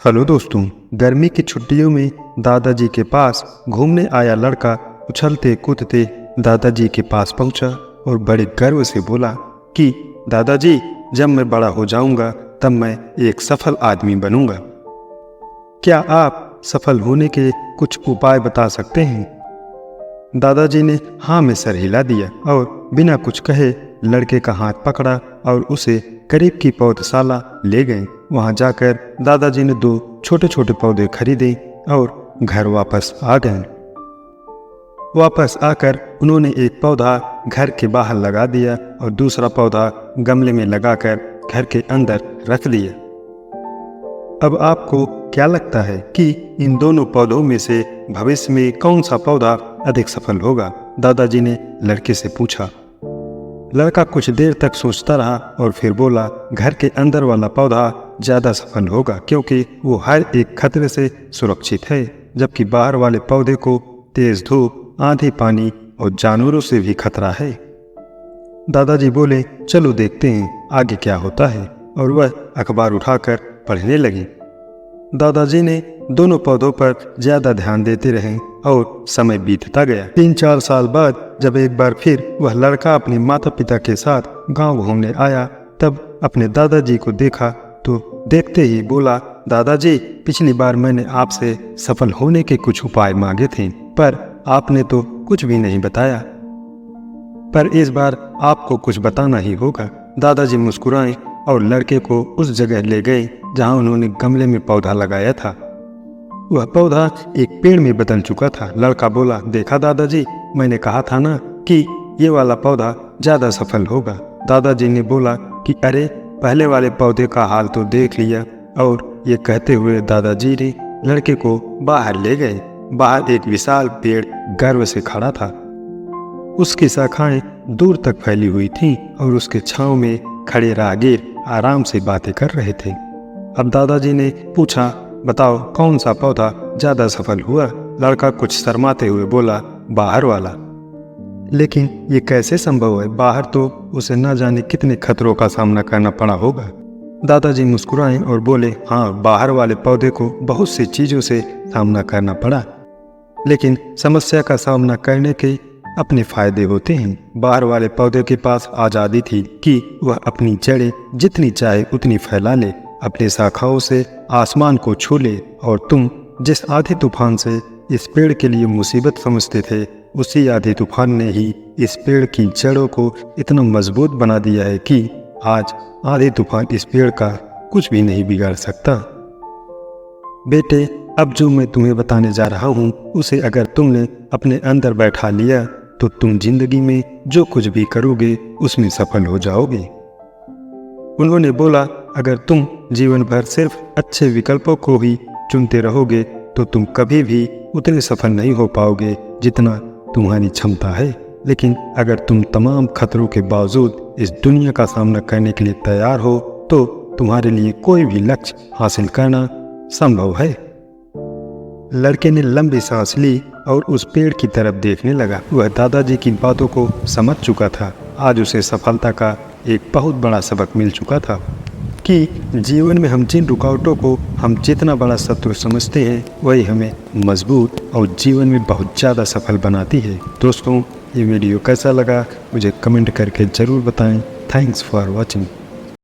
Hello दोस्तों, गर्मी की छुट्टियों में दादाजी के पास घूमने आया लड़का उछलते कूदते दादाजी के पास पहुंचा और बड़े गर्व से बोला कि दादाजी, जब मैं बड़ा हो जाऊंगा तब मैं एक सफल आदमी बनूंगा। क्या आप सफल होने के कुछ उपाय बता सकते हैं? दादाजी ने हाँ में सर हिला दिया और बिना कुछ कहे लड़के का हाथ पकड़ा और उसे करीब की पौधशाला ले गए। वहां जाकर दादाजी ने 2 छोटे छोटे पौधे खरीदे और घर वापस आ गए। वापस आकर उन्होंने एक पौधा घर के बाहर लगा दिया और दूसरा पौधा गमले में लगाकर घर के अंदर रख दिया। अब आपको क्या लगता है कि इन दोनों पौधों में से भविष्य में कौन सा पौधा अधिक सफल होगा? दादाजी ने लड़के से पूछा। लड़का कुछ देर तक सोचता रहा और फिर बोला, घर के अंदर वाला पौधा ज़्यादा सफल होगा क्योंकि वो हर एक खतरे से सुरक्षित है, जबकि बाहर वाले पौधे को तेज धूप, आंधी, पानी और जानवरों से भी खतरा है। दादाजी बोले, चलो देखते हैं आगे क्या होता है, और वह अखबार उठाकर पढ़ने लगे। दादाजी ने दोनों पौधों पर ज्यादा ध्यान देते रहे और समय बीतता गया। 3-4 साल बाद जब एक बार फिर वह लड़का अपने माता पिता के साथ गांव घूमने आया, तब अपने दादाजी को देखा तो देखते ही बोला, दादाजी, पिछली बार मैंने आपसे सफल होने के कुछ उपाय मांगे थे, पर आपने तो कुछ भी नहीं बताया। पर इस बार आपको कुछ बताना ही होगा। दादाजी मुस्कुराए और लड़के को उस जगह ले गए जहां उन्होंने गमले में पौधा लगाया था। वह पौधा एक पेड़ में बदल चुका था। लड़का बोला, देखा दादाजी, मैंने कहा था ना कि ये वाला पौधा ज़्यादा सफल होगा। दादाजी ने बोला कि अरे, पहले वाले पौधे का हाल तो देख लिया। और ये कहते हुए दादाजी ने लड़के को बाहर ले गए। बाहर एक विशाल पेड़ गर्व से खड़ा था। उसकी शाखाएं दूर तक फैली हुई थीं और उसके छांव में खड़े राहगीर आराम से बातें कर रहे थे। अब दादाजी ने पूछा, बताओ कौन सा पौधा ज्यादा सफल हुआ? लड़का कुछ शर्माते हुए बोला, बाहर वाला। लेकिन ये कैसे संभव है? बाहर तो उसे न जाने कितने खतरों का सामना करना पड़ा होगा। दादाजी मुस्कुराए और बोले, हाँ, बाहर वाले पौधे को बहुत सी चीजों से सामना करना पड़ा, लेकिन समस्या का सामना करने के अपने फायदे होते हैं। बाहर वाले पौधे के पास आज़ादी थी कि वह अपनी जड़ें जितनी चाहे उतनी फैला ले, अपनी शाखाओं से आसमान को छू ले, और तुम जिस आधे तूफान से इस पेड़ के लिए मुसीबत समझते थे, उसी आधे तूफान ने ही इस पेड़ की जड़ों को इतना मजबूत बना दिया है कि आज आधे तूफान इस पेड़ का कुछ भी नहीं बिगाड़ सकता। बेटे, अब जो मैं तुम्हें बताने जा रहा हूँ उसे अगर तुमने अपने अंदर बैठा लिया तो तुम जिंदगी में जो कुछ भी करोगे उसमें सफल हो जाओगे। उन्होंने बोला, अगर तुम जीवन भर सिर्फ अच्छे विकल्पों को ही चुनते रहोगे तो तुम कभी भी उतने सफल नहीं हो पाओगे जितना तुम्हारी क्षमता है। लेकिन अगर तुम तमाम खतरों के बावजूद इस दुनिया का सामना करने के लिए तैयार हो तो तुम्हारे लिए कोई भी लक्ष्य हासिल करना संभव है। लड़के ने लंबी सांस ली और उस पेड़ की तरफ देखने लगा। वह दादाजी की बातों को समझ चुका था। आज उसे सफलता का एक बहुत बड़ा सबक मिल चुका था कि जीवन में हम जिन रुकावटों को हम जितना बड़ा शत्रु समझते हैं वही हमें मजबूत और जीवन में बहुत ज़्यादा सफल बनाती है। दोस्तों, ये वीडियो कैसा लगा मुझे कमेंट करके ज़रूर बताएं। Thanks for watching.